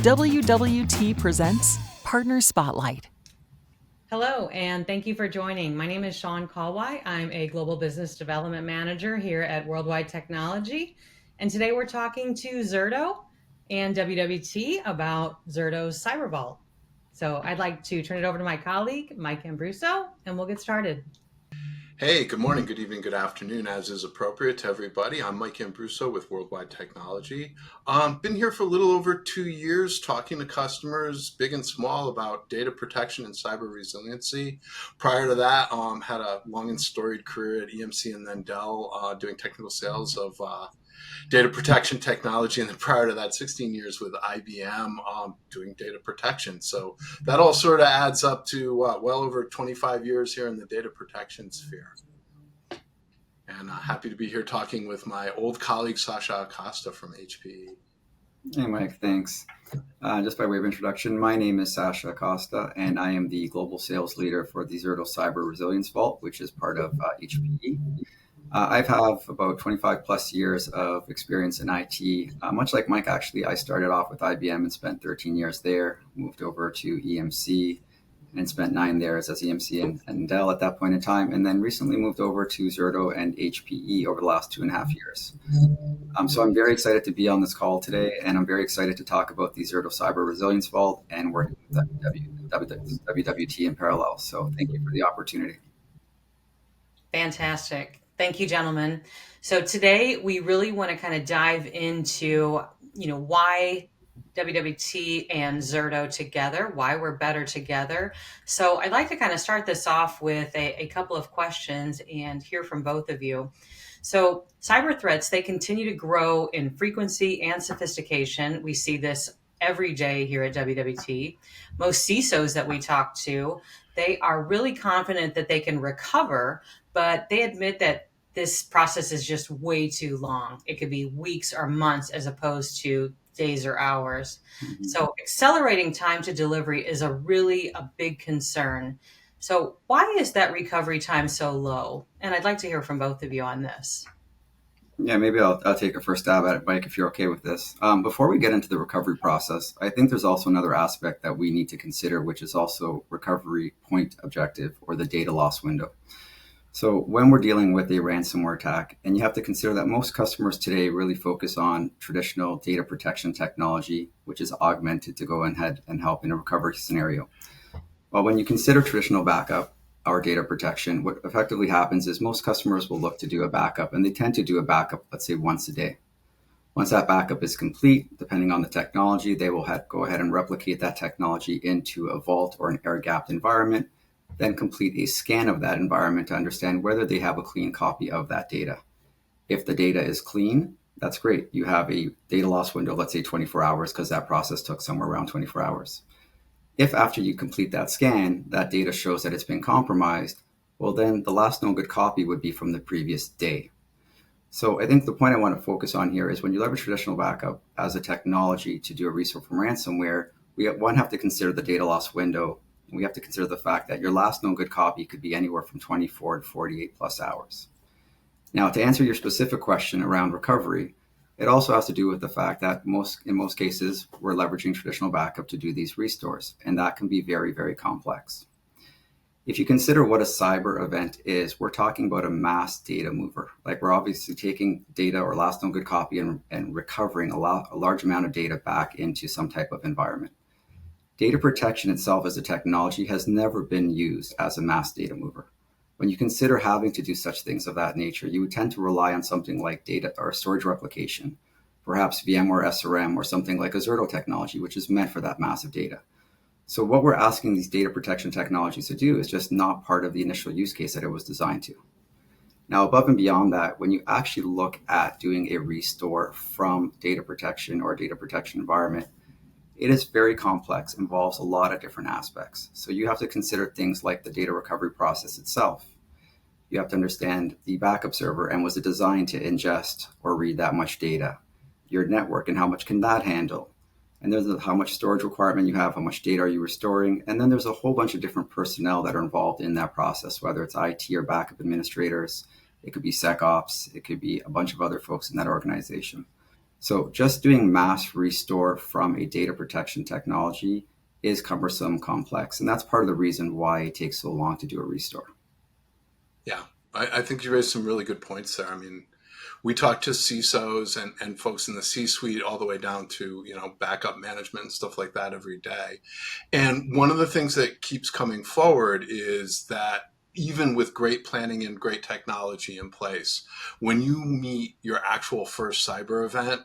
WWT presents Partner Spotlight. Hello, and thank you for joining. My name is Sean Kalwai. I'm a Global Business Development Manager here at Worldwide Technology. And today we're talking to Zerto and WWT about Zerto's Cyber Vault. So I'd like to turn it over to my colleague, Mike Ambruso, and we'll get started. Hey, good morning, good evening, good afternoon, as is appropriate to everybody. I'm Mike Ambruso with Worldwide Technology. Been here for a little over 2 years talking to customers, big and small, about data protection and cyber resiliency. Prior to that, had a long and storied career at EMC and then Dell doing technical sales of data protection technology, and then prior to that 16 years with IBM doing data protection. So that all sort of adds up to well over 25 years here in the data protection sphere. And happy to be here talking with my old colleague Sasha Acosta from HPE. Hey Mike, thanks. Just by way of introduction, my name is Sasha Acosta, and I am the Global Sales Leader for the Zerto Cyber Resilience Vault, which is part of HPE. I have about 25 plus years of experience in IT. Much like Mike, actually, I started off with IBM and spent 13 years there, moved over to EMC and spent 9 years as EMC and Dell at that point in time, and then recently moved over to Zerto and HPE over the last 2.5 years. So I'm very excited to be on this call today, and I'm very excited to talk about the Zerto Cyber Resilience Vault and working with WWT in parallel. So thank you for the opportunity. Fantastic. Thank you, gentlemen. So today we really want to kind of dive into, why WWT and Zerto together, why we're better together. So I'd like to kind of start this off with a couple of questions and hear from both of you. So cyber threats, they continue to grow in frequency and sophistication. We see this every day here at WWT. Most CISOs that we talk to, they are really confident that they can recover, but they admit that this process is just way too long. It could be weeks or months as opposed to days or hours. Mm-hmm. So accelerating time to delivery is a big concern. So why is that recovery time so low? And I'd like to hear from both of you on this. Yeah, maybe I'll take a first stab at it, Mike, if you're okay with this. Before we get into the recovery process, I think there's also another aspect that we need to consider, which is also recovery point objective, or the data loss window. So when we're dealing with a ransomware attack, and you have to consider that most customers today really focus on traditional data protection technology, which is augmented to go ahead and help in a recovery scenario. Well, when you consider traditional backup or data protection, what effectively happens is most customers will look to do a backup, and they tend to do a backup, let's say, once a day. Once that backup is complete, depending on the technology, they will go ahead and replicate that technology into a vault or an air-gapped environment, then complete a scan of that environment to understand whether they have a clean copy of that data. If the data is clean, that's great. You have a data loss window, let's say 24 hours, because that process took somewhere around 24 hours. If after you complete that scan, that data shows that it's been compromised, well, then the last known good copy would be from the previous day. So I think the point I want to focus on here is when you leverage traditional backup as a technology to do a restore from ransomware, we have to consider the data loss window. We have to consider the fact that your last known good copy could be anywhere from 24 to 48 plus hours. Now, to answer your specific question around recovery, it also has to do with the fact that in most cases, we're leveraging traditional backup to do these restores, and that can be very, very complex. If you consider what a cyber event is, we're talking about a mass data mover. Like, we're obviously taking data or last known good copy and recovering a large amount of data back into some type of environment. Data protection itself as a technology has never been used as a mass data mover. When you consider having to do such things of that nature, you would tend to rely on something like data or storage replication, perhaps VMware SRM or something like a Zerto technology, which is meant for that massive data. So what we're asking these data protection technologies to do is just not part of the initial use case that it was designed to. Now, above and beyond that, when you actually look at doing a restore from data protection or data protection environment, it is very complex, involves a lot of different aspects. So you have to consider things like the data recovery process itself. You have to understand the backup server and was it designed to ingest or read that much data? Your network and how much can that handle? And there's how much storage requirement you have, how much data are you restoring? And then there's a whole bunch of different personnel that are involved in that process, whether it's IT or backup administrators. It could be SecOps. It could be a bunch of other folks in that organization. So just doing mass restore from a data protection technology is cumbersome, complex, and that's part of the reason why it takes so long to do a restore. Yeah, I think you raised some really good points there. I mean, we talk to CISOs and folks in the C-suite all the way down to, backup management and stuff like that every day. And one of the things that keeps coming forward is that even with great planning and great technology in place, when you meet your actual first cyber event,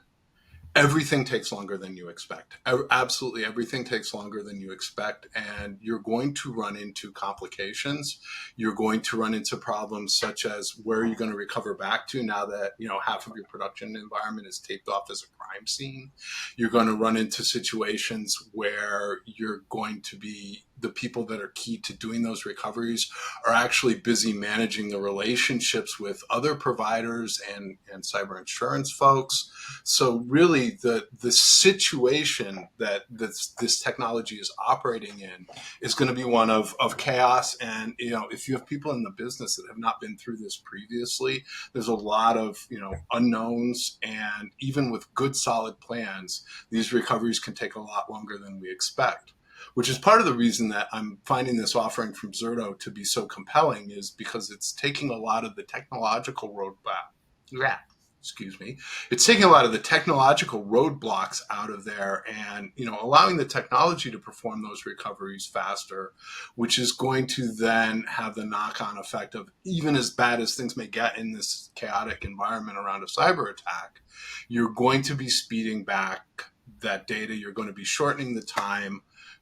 everything takes longer than you expect. Absolutely everything takes longer than you expect. And you're going to run into complications. You're going to run into problems such as where are you going to recover back to now that, half of your production environment is taped off as a crime scene. You're going to run into situations where you're going to be the people that are key to doing those recoveries are actually busy managing the relationships with other providers and cyber insurance folks. So really the situation that this technology is operating in is going to be one of chaos. And, if you have people in the business that have not been through this previously, there's a lot of, unknowns. And even with good solid plans, these recoveries can take a lot longer than we expect, which is part of the reason that I'm finding this offering from Zerto to be so compelling, is because it's taking a lot of the technological roadmap. Yeah, excuse me. It's taking a lot of the technological roadblocks out of there and, allowing the technology to perform those recoveries faster, which is going to then have the knock-on effect of, even as bad as things may get in this chaotic environment around a cyber attack, you're going to be speeding back that data. You're going to be shortening the time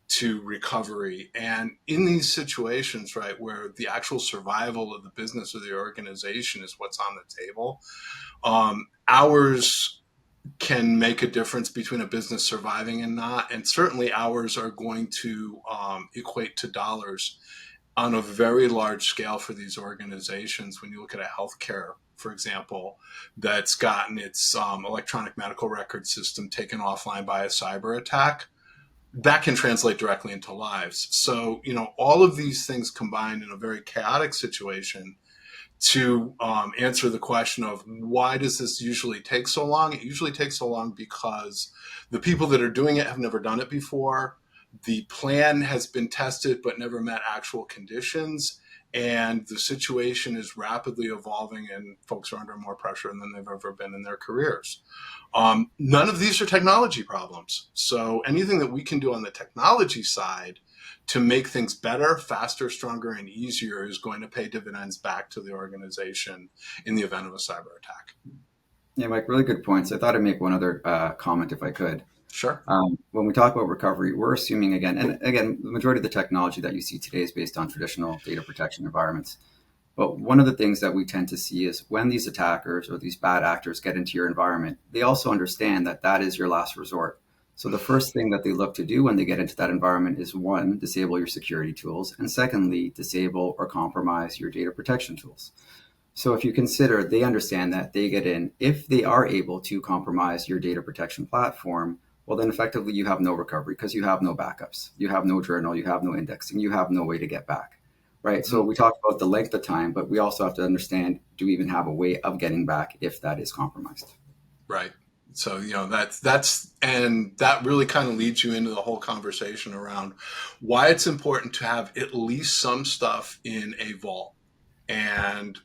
to recovery. And in these situations, right, where the actual survival of the business or the organization is what's on the table, hours can make a difference between a business surviving and not. And certainly hours are going to equate to dollars on a very large scale for these organizations. When you look at a healthcare, for example, that's gotten its electronic medical record system taken offline by a cyber attack, that can translate directly into lives. So, all of these things combined in a very chaotic situation to answer the question of why does this usually take so long? It usually takes so long because the people that are doing it have never done it before. The plan has been tested but never met actual conditions. And the situation is rapidly evolving and folks are under more pressure than they've ever been in their careers. None of these are technology problems. So anything that we can do on the technology side to make things better, faster, stronger, and easier is going to pay dividends back to the organization in the event of a cyber attack. Yeah, Mike, really good points. I thought I'd make one other comment if I could. Sure. When we talk about recovery, we're assuming the majority of the technology that you see today is based on traditional data protection environments. But one of the things that we tend to see is when these attackers or these bad actors get into your environment, they also understand that that is your last resort. So the first thing that they look to do when they get into that environment is, one, disable your security tools, and secondly, disable or compromise your data protection tools. So if you consider, they understand that they get in, if they are able to compromise your data protection platform, well, then effectively you have no recovery because you have no backups, you have no journal, you have no indexing, you have no way to get back, right? So we talked about the length of time, but we also have to understand, do we even have a way of getting back if that is compromised? Right. So, that's and that really kind of leads you into the whole conversation around why it's important to have at least some stuff in a vault. And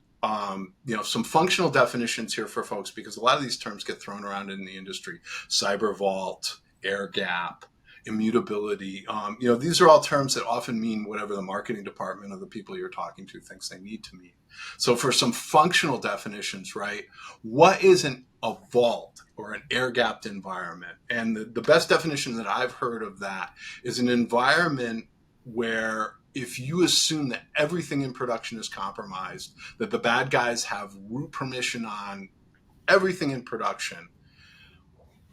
some functional definitions here for folks, because a lot of these terms get thrown around in the industry: cyber vault, air gap, immutability. These are all terms that often mean whatever the marketing department of the people you're talking to thinks they need to mean. So for some functional definitions, right, what is a vault or an air-gapped environment? And the best definition that I've heard of that is an environment where, if you assume that everything in production is compromised, that the bad guys have root permission on everything in production,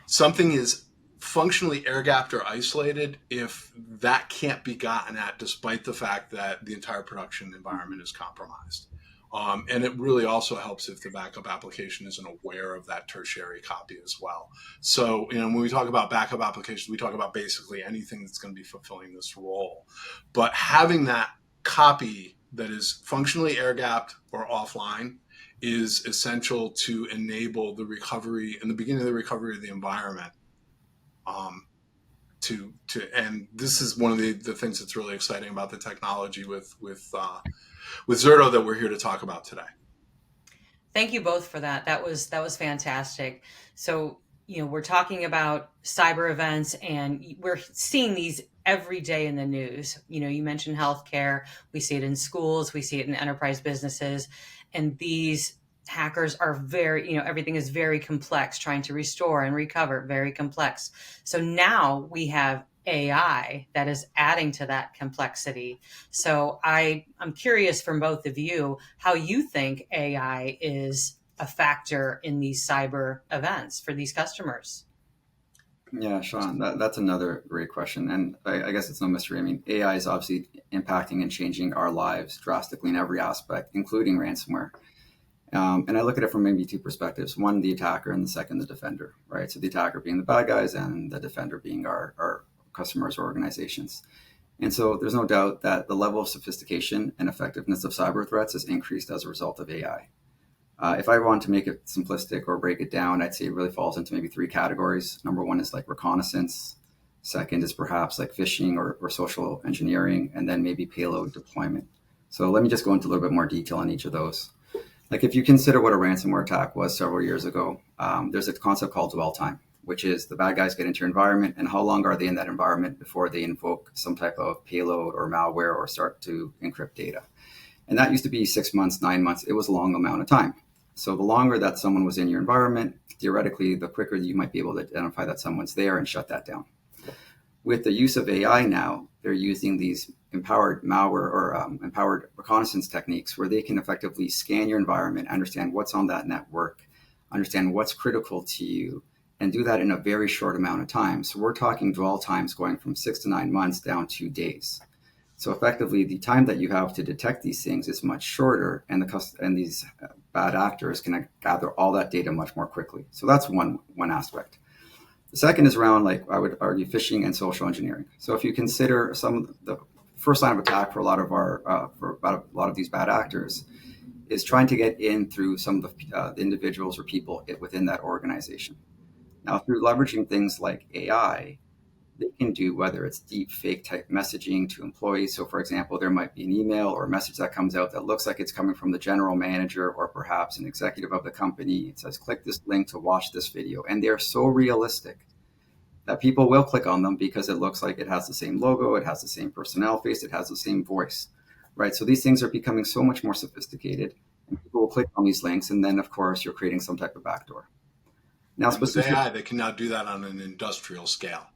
something is functionally air-gapped or isolated if that can't be gotten at, despite the fact that the entire production environment is compromised. And it really also helps if the backup application isn't aware of that tertiary copy as well. So, when we talk about backup applications, we talk about basically anything that's going to be fulfilling this role. But having that copy that is functionally air-gapped or offline is essential to enable the recovery in the beginning of the recovery of the environment. And this is one of the things that's really exciting about the technology with Zerto that we're here to talk about today. Thank you both for that. That was fantastic. So, we're talking about cyber events, and we're seeing these every day in the news. You mentioned healthcare. We see it in schools. We see it in enterprise businesses, and these hackers are everything is very complex, trying to restore and recover, very complex. So now we have AI that is adding to that complexity. So I'm curious from both of you how you think AI is a factor in these cyber events for these customers. Yeah, Sean, that's another great question. And I guess it's no mystery. I mean, AI is obviously impacting and changing our lives drastically in every aspect, including ransomware. And I look at it from maybe two perspectives. One, the attacker, and the second, the defender, right? So the attacker being the bad guys and the defender being our customers or organizations. And so there's no doubt that the level of sophistication and effectiveness of cyber threats has increased as a result of AI. If I want to make it simplistic or break it down, I'd say it really falls into maybe three categories. Number one is like reconnaissance. Second is perhaps like phishing or social engineering, and then maybe payload deployment. So let me just go into a little bit more detail on each of those. Like if you consider what a ransomware attack was several years ago, there's a concept called dwell time, which is the bad guys get into your environment and how long are they in that environment before they invoke some type of payload or malware or start to encrypt data. And that used to be 6 months, 9 months. It was a long amount of time. So the longer that someone was in your environment, theoretically, the quicker you might be able to identify that someone's there and shut that down. With the use of AI now, they're using these empowered malware or empowered reconnaissance techniques where they can effectively scan your environment, understand what's on that network, understand what's critical to you, and do that in a very short amount of time. So we're talking dwell times going from 6 to 9 months down to days. So effectively, the time that you have to detect these things is much shorter, and these bad actors can gather all that data much more quickly. So that's one aspect. The second is around, like I would argue, phishing and social engineering. So if you consider some of the first line of attack for a lot of these bad actors is trying to get in through some of the individuals or people within that organization. Now, through leveraging things like AI, they can do whether it's deep fake type messaging to employees. So for example, there might be an email or a message that comes out that looks like it's coming from the general manager or perhaps an executive of the company. It says, click this link to watch this video. And they're so realistic that people will click on them because it looks like it has the same logo, it has the same personnel face, it has the same voice, right? So these things are becoming so much more sophisticated and people will click on these links. And then of course you're creating some type of backdoor. Now, with AI, they can now do that on an industrial scale.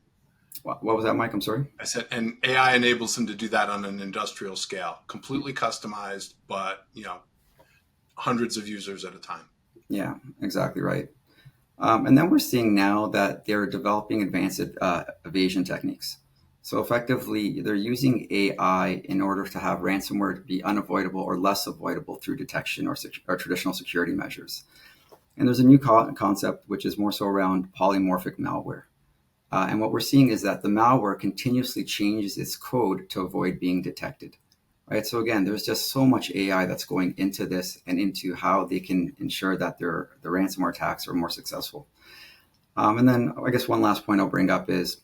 What was that, Mike? I'm sorry. I said, and AI enables them to do that on an industrial scale, completely customized, but hundreds of users at a time. Yeah, exactly right. And then we're seeing now that they're developing advanced evasion techniques. So effectively, they're using AI in order to have ransomware to be unavoidable or less avoidable through detection or traditional security measures. And there's a new concept, which is more so around polymorphic malware. And what we're seeing is that the malware continuously changes its code to avoid being detected, right? So again, there's just so much AI that's going into this and into how they can ensure that the ransomware attacks are more successful. And then I guess one last point I'll bring up is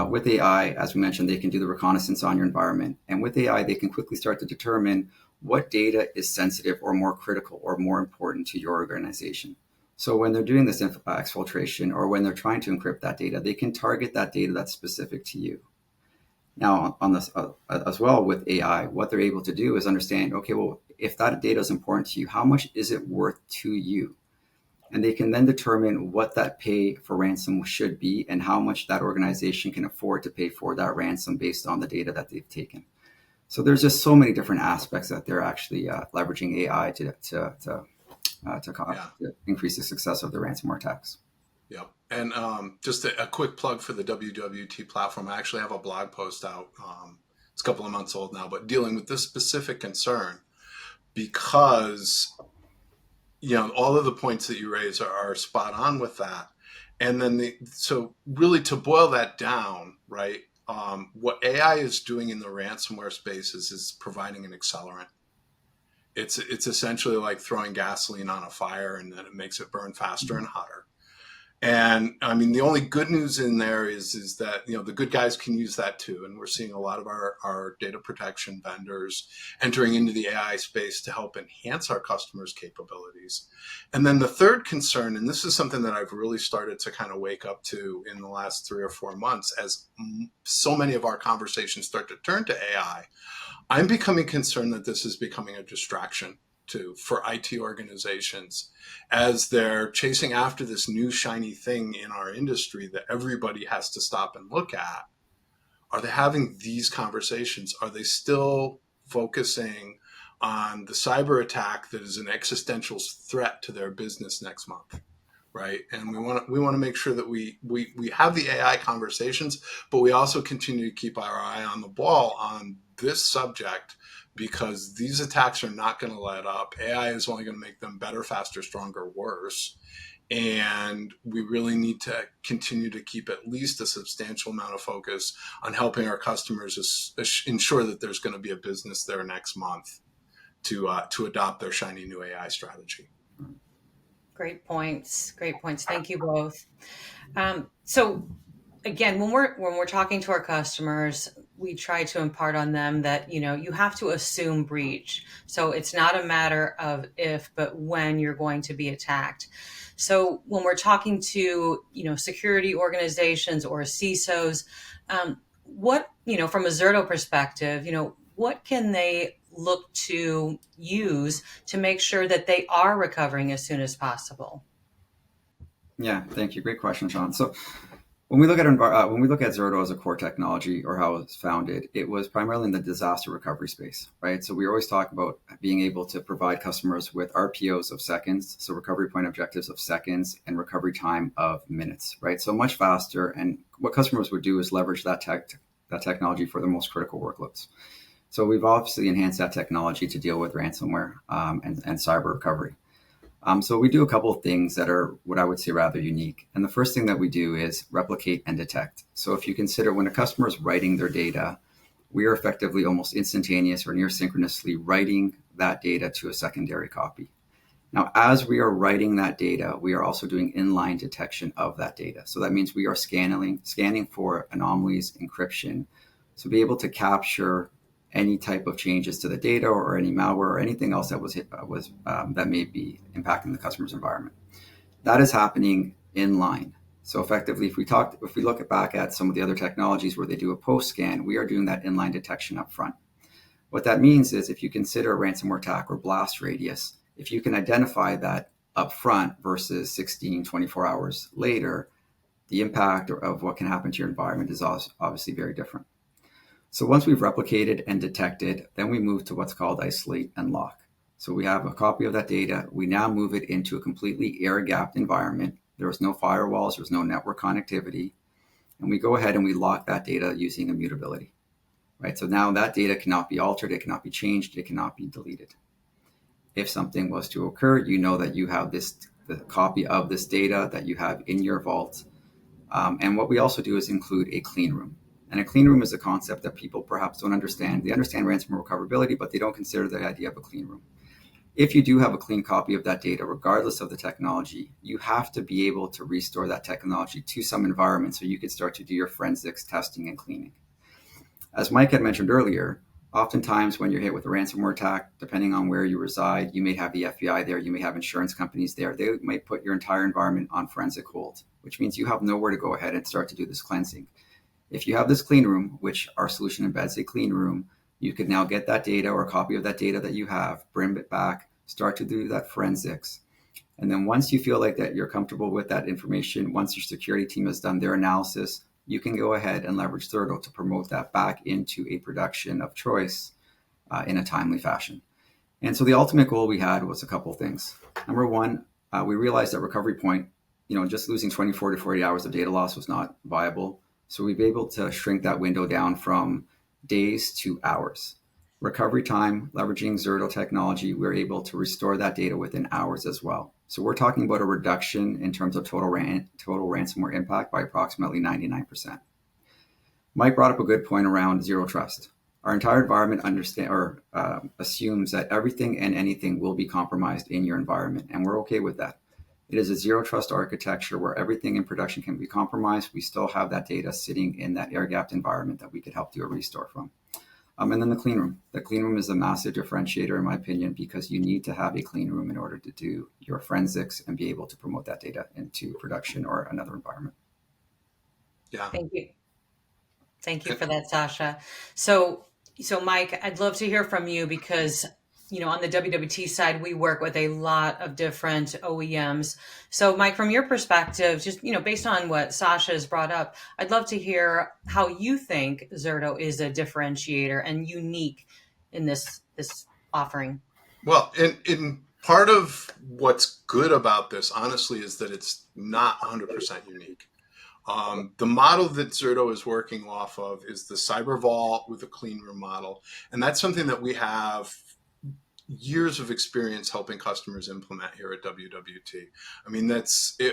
with AI, as we mentioned, they can do the reconnaissance on your environment. And with AI, they can quickly start to determine what data is sensitive or more critical or more important to your organization. So when they're doing this exfiltration or when they're trying to encrypt that data, they can target that data that's specific to you. Now, on this as well with AI, what they're able to do is understand, okay, well, if that data is important to you, how much is it worth to you? And they can then determine what that pay for ransom should be and how much that organization can afford to pay for that ransom based on the data that they've taken. So there's just so many different aspects that they're actually leveraging AI to increase the success of the ransomware attacks. Yeah. And just a quick plug for the WWT platform. I actually have a blog post out. It's a couple of months old now, but dealing with this specific concern because, all of the points that you raise are spot on with that. And then so really to boil that down, right, what AI is doing in the ransomware space is providing an accelerant. It's essentially like throwing gasoline on a fire, and then it makes it burn faster and hotter. And I mean, the only good news in there is that, the good guys can use that too. And we're seeing a lot of our data protection vendors entering into the AI space to help enhance our customers' capabilities. And then the third concern, and this is something that I've really started to kind of wake up to in the last 3 or 4 months, as so many of our conversations start to turn to AI, I'm becoming concerned that this is becoming a distraction for IT organizations as they're chasing after this new shiny thing in our industry that everybody has to stop and look at. Are they having these conversations? Are they still focusing on the cyber attack that is an existential threat to their business next month? Right. And we want to make sure that we have the AI conversations, but we also continue to keep our eye on the ball on this subject, because these attacks are not going to let up. AI is only going to make them better, faster, stronger, worse. And we really need to continue to keep at least a substantial amount of focus on helping our customers ensure that there's going to be a business there next month to adopt their shiny new AI strategy. Great points. Great points. Thank you both. So again, when we're talking to our customers, we try to impart on them that, you have to assume breach. So it's not a matter of if, but when you're going to be attacked. So when we're talking to, security organizations or CISOs, what, from a Zerto perspective, what can they look to use to make sure that they are recovering as soon as possible? Yeah, thank you. Great question, Sean. So when we look at Zerto as a core technology, or how it was founded, it was primarily in the disaster recovery space, right? So we always talk about being able to provide customers with RPOs of seconds, so recovery point objectives of seconds, and recovery time of minutes, right? So much faster. And what customers would do is leverage that technology for the most critical workloads. So we've obviously enhanced that technology to deal with ransomware and cyber recovery. So we do a couple of things that are what I would say rather unique. And the first thing that we do is replicate and detect. So if you consider when a customer is writing their data, we are effectively almost instantaneous or near synchronously writing that data to a secondary copy. Now, as we are writing that data, we are also doing inline detection of that data. So that means we are scanning for anomalies, encryption, to be able to capture any type of changes to the data or any malware or anything else that that may be impacting the customer's environment. That is happening inline. So effectively, if we look back at some of the other technologies where they do a post scan, we are doing that inline detection up front. What that means is if you consider a ransomware attack or blast radius, if you can identify that up front versus 16, 24 hours later, the impact of what can happen to your environment is obviously very different. So once we've replicated and detected, then we move to what's called isolate and lock. So we have a copy of that data. We now move it into a completely air-gapped environment. There was no firewalls, there's no network connectivity. And we go ahead and we lock that data using immutability, right? So now that data cannot be altered, it cannot be changed, it cannot be deleted. If something was to occur, you know that you have the copy of this data that you have in your vault. And what we also do is include a clean room. And a clean room is a concept that people perhaps don't understand. They understand ransomware recoverability, but they don't consider the idea of a clean room. If you do have a clean copy of that data, regardless of the technology, you have to be able to restore that technology to some environment so you can start to do your forensics testing and cleaning. As Mike had mentioned earlier, oftentimes when you're hit with a ransomware attack, depending on where you reside, you may have the FBI there, you may have insurance companies there. They might put your entire environment on forensic hold, which means you have nowhere to go ahead and start to do this cleansing. If you have this clean room, which our solution embeds a clean room, you could now get that data or a copy of that data that you have, bring it back, start to do that forensics. And then once you feel like that you're comfortable with that information, once your security team has done their analysis, you can go ahead and leverage Zerto to promote that back into a production of choice in a timely fashion. And so the ultimate goal we had was a couple of things. Number one, we realized that recovery point, just losing 24 to 40 hours of data loss was not viable. So we've been able to shrink that window down from days to hours. Recovery time, leveraging Zerto technology, we're able to restore that data within hours as well. So we're talking about a reduction in terms of total ransomware impact by approximately 99%. Mike brought up a good point around zero trust. Our entire environment assumes that everything and anything will be compromised in your environment, and we're okay with that. It is a zero trust architecture where everything in production can be compromised. We still have that data sitting in that air-gapped environment that we could help do a restore from. And then the clean room. The clean room is a massive differentiator, in my opinion, because you need to have a clean room in order to do your forensics and be able to promote that data into production or another environment. Yeah. Thank you. Thank you for that, Sasha. So Mike, I'd love to hear from you because, on the WWT side, we work with a lot of different OEMs. So Mike, from your perspective, just, based on what Sasha has brought up, I'd love to hear how you think Zerto is a differentiator and unique in this offering. Well, in part of what's good about this, honestly, is that it's not 100% unique. The model that Zerto is working off of is the cyber vault with a clean room model. And that's something that we have years of experience helping customers implement here at WWT. I mean,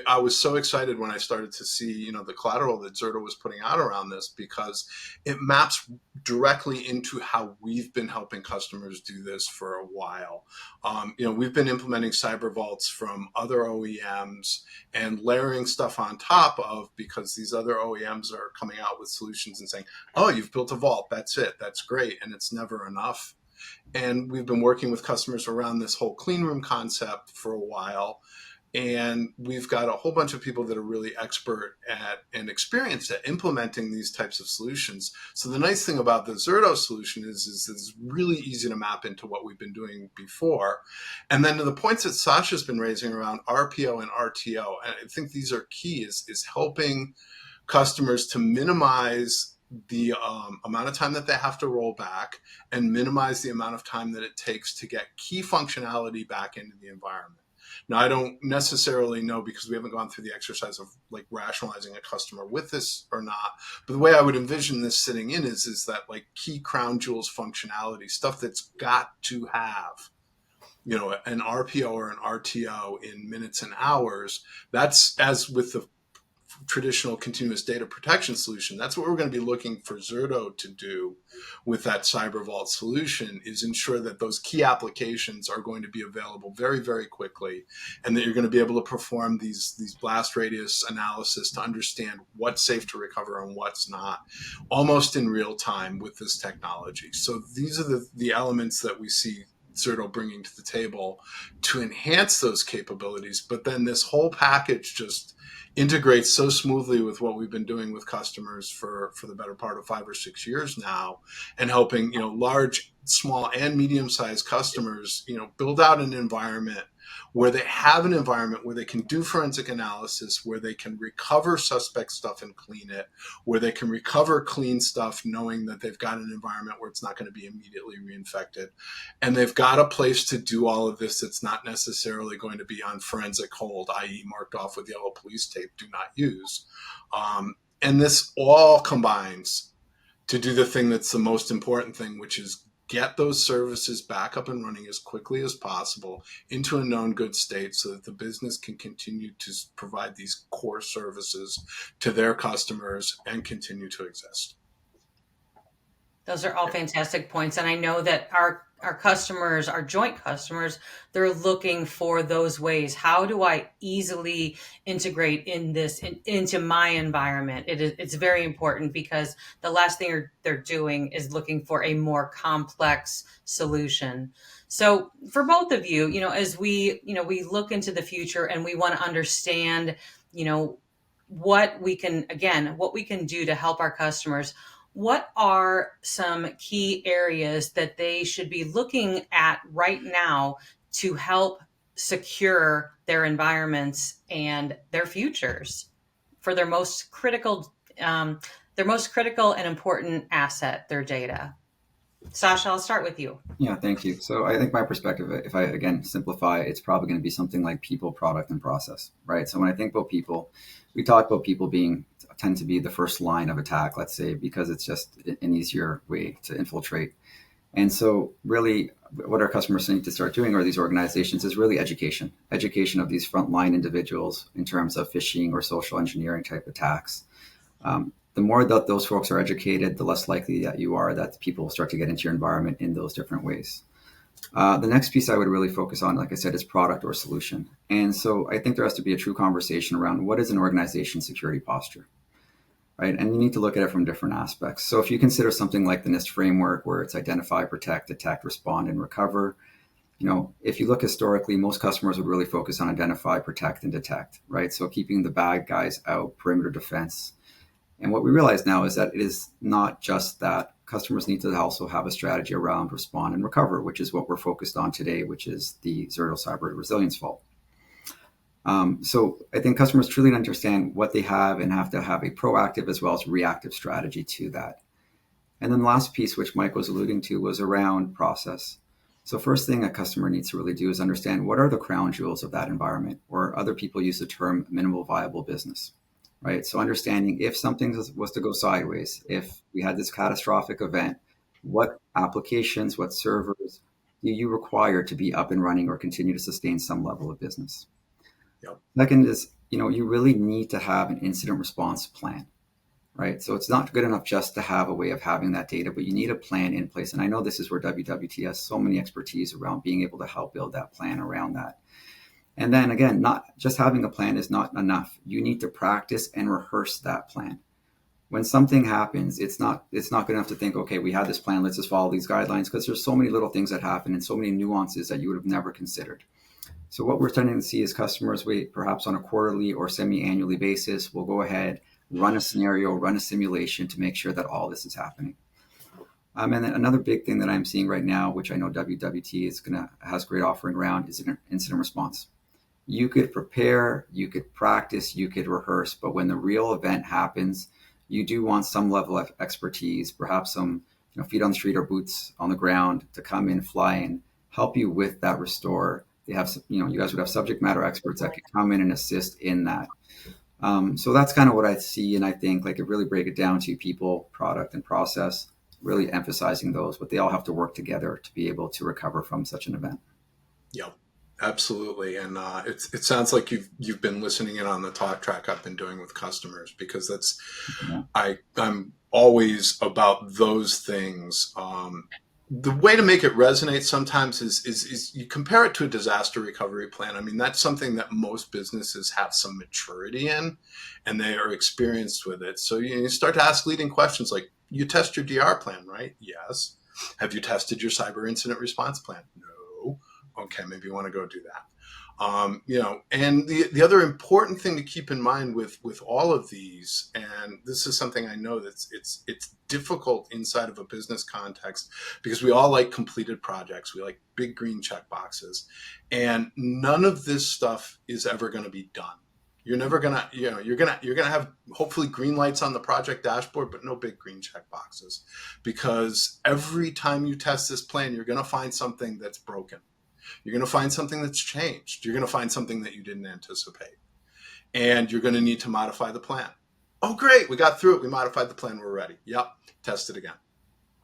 I was so excited when I started to see, the collateral that Zerto was putting out around this, because it maps directly into how we've been helping customers do this for a while. We've been implementing cyber vaults from other OEMs and layering stuff on top of, because these other OEMs are coming out with solutions and saying, oh, you've built a vault. That's it. That's great. And it's never enough. And we've been working with customers around this whole clean room concept for a while. And we've got a whole bunch of people that are really expert at and experienced at implementing these types of solutions. So the nice thing about the Zerto solution is it's really easy to map into what we've been doing before. And then to the points that Sasha's been raising around RPO and RTO, and I think these are key, is helping customers to minimize the amount of time that they have to roll back and minimize the amount of time that it takes to get key functionality back into the environment. Now, I don't necessarily know, because we haven't gone through the exercise of like rationalizing a customer with this or not, but the way I would envision this sitting in is that like key crown jewels functionality, stuff that's got to have, an RPO or an RTO in minutes and hours. That's, as with the traditional continuous data protection solution, that's what we're going to be looking for Zerto to do with that cyber vault solution, is ensure that those key applications are going to be available very, very quickly, and that you're going to be able to perform these blast radius analysis to understand what's safe to recover and what's not, almost in real time with this technology. So these are the elements that we see Zerto bringing to the table to enhance those capabilities. But then this whole package just integrates so smoothly with what we've been doing with customers for the better part of 5 or 6 years now, and helping, large, small, and medium-sized customers, build out an environment where they have an environment where they can do forensic analysis, where they can recover suspect stuff and clean it, where they can recover clean stuff knowing that they've got an environment where it's not going to be immediately reinfected. And they've got a place to do all of this that's not necessarily going to be on forensic hold, i.e. marked off with yellow police tape, do not use. And this all combines to do the thing that's the most important thing, which is get those services back up and running as quickly as possible into a known good state, so that the business can continue to provide these core services to their customers and continue to exist. Those are all fantastic points. And I know that our customers, our joint customers, they're looking for those ways. How do I easily integrate into my environment? It's very important, because the last thing they're doing is looking for a more complex solution. So for both of you, as we look into the future and we want to understand, what we can do to help our customers, what are some key areas that they should be looking at right now to help secure their environments and their futures for their most critical and important asset, their data? Sasha, I'll start with you. Yeah, thank you. So I think my perspective, if I again simplify, it's probably going to be something like people, product, and process, right? So when I think about people, we talk about people tend to be the first line of attack, let's say, because it's just an easier way to infiltrate. And so really what our customers need to start doing, or these organizations, is really education of these frontline individuals in terms of phishing or social engineering type attacks. The the more that those folks are educated, the less likely that you are that people will start to get into your environment in those different ways. The next piece I would really focus on, like I said, is product or solution. And so I think there has to be a true conversation around what is an organization's security posture, right? And you need to look at it from different aspects. So if you consider something like the NIST framework, where it's identify, protect, detect, respond, and recover, if you look historically, most customers would really focus on identify, protect, and detect, right? So keeping the bad guys out, perimeter defense. And what we realize now is that it is not just that. Customers need to also have a strategy around respond and recover, which is what we're focused on today, which is the Zerto Cyber Resilience Vault. So I think customers truly understand what they have and have to have a proactive as well as reactive strategy to that. And then the last piece, which Mike was alluding to, was around process. So first thing a customer needs to really do is understand what are the crown jewels of that environment, or other people use the term minimal viable business. Right. So understanding if something was to go sideways, if we had this catastrophic event, what applications, what servers do you require to be up and running or continue to sustain some level of business? Yep. Second is, you really need to have an incident response plan, right? So it's not good enough just to have a way of having that data, but you need a plan in place. And I know this is where WWT has so many expertise around being able to help build that plan around that. And then again, not just having a plan is not enough. You need to practice and rehearse that plan. When something happens, it's not good enough to think, okay, we had this plan, let's just follow these guidelines, because there's so many little things that happen and so many nuances that you would have never considered. So what we're starting to see is customers, perhaps on a quarterly or semi-annually basis, will go ahead, run a scenario, run a simulation to make sure that all this is happening. And then another big thing that I'm seeing right now, which I know WWT has great offering around, is incident response. You could prepare, you could practice, you could rehearse, but when the real event happens, you do want some level of expertise, perhaps some feet on the street or boots on the ground to come in, fly in, help you with that restore. They have, you guys would have subject matter experts that could come in and assist in that. So that's kind of what I see, and I think it really break it down to people, product, and process, really emphasizing those, but they all have to work together to be able to recover from such an event. Yep. Absolutely. And it sounds like you've been listening in on the talk track I've been doing with customers, because I'm always about those things. The way to make it resonate sometimes is you compare it to a disaster recovery plan. I mean, that's something that most businesses have some maturity in, and they are experienced with it. So you start to ask leading questions like, you test your DR plan, right? Yes. Have you tested your cyber incident response plan? No. Okay, maybe you want to go do that. And the other important thing to keep in mind with all of these, and this is something I know that it's difficult inside of a business context, because we all like completed projects. We like big green check boxes, and none of this stuff is ever going to be done. You're never gonna, you're gonna have hopefully green lights on the project dashboard, but no big green check boxes, because every time you test this plan, you're going to find something that's broken. You're going to find something that's changed. You're going to find something that you didn't anticipate. And you're going to need to modify the plan. Oh, great. We got through it. We modified the plan. We're ready. Yep. Test it again.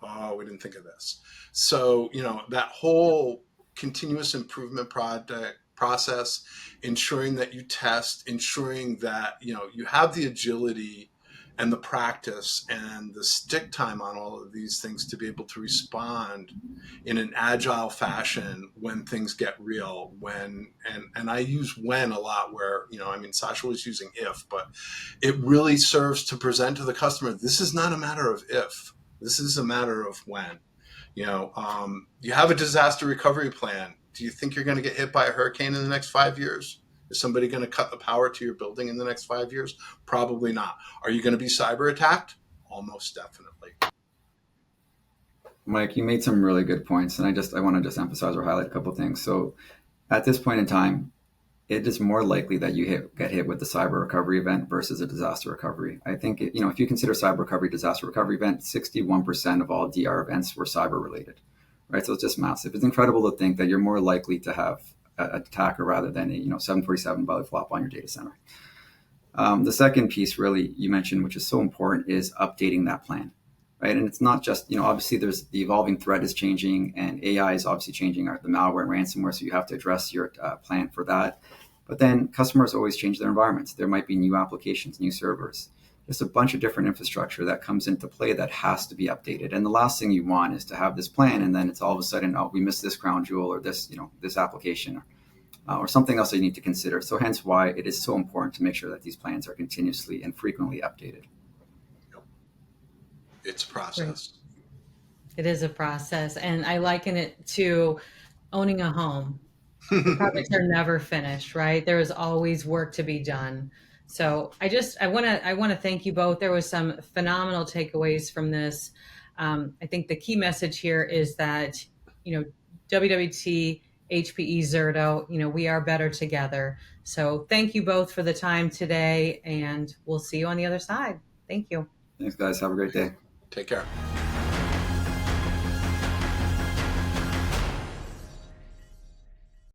Oh, we didn't think of this. So, that whole continuous improvement process, ensuring that you test, ensuring that, you have the agility and the practice and the stick time on all of these things to be able to respond in an agile fashion when things get real. And I use when a lot, where, Sasha was using if, but it really serves to present to the customer, this is not a matter of if, this is a matter of when. You have a disaster recovery plan. Do you think you're going to get hit by a hurricane in the next 5 years? Is somebody going to cut the power to your building in the next 5 years? Probably not. Are you going to be cyber attacked? Almost definitely. Mike, you made some really good points, and I want to emphasize or highlight a couple of things. So at this point in time, it is more likely that you get hit with the cyber recovery event versus a disaster recovery. I think, if you consider cyber recovery, disaster recovery event, 61% of all DR events were cyber related, right? So it's just massive. It's incredible to think that you're more likely to have an attacker rather than a 747 belly flop on your data center. The second piece really you mentioned, which is so important, is updating that plan, right? And it's not just, obviously there's the evolving threat is changing, and AI is obviously changing the malware and ransomware. So you have to address your plan for that. But then customers always change their environments. There might be new applications, new servers. There's a bunch of different infrastructure that comes into play that has to be updated. And the last thing you want is to have this plan and then it's all of a sudden, oh, we missed this crown jewel or this, this application or something else that you need to consider. So hence why it is so important to make sure that these plans are continuously and frequently updated. It's a process. It is a process. And I liken it to owning a home. The projects are never finished, right? There is always work to be done. So I want to thank you both. There was some phenomenal takeaways from this. I think the key message here is that, WWT, HPE, Zerto, we are better together. So thank you both for the time today, and we'll see you on the other side. Thank you. Thanks, guys. Have a great day. Take care.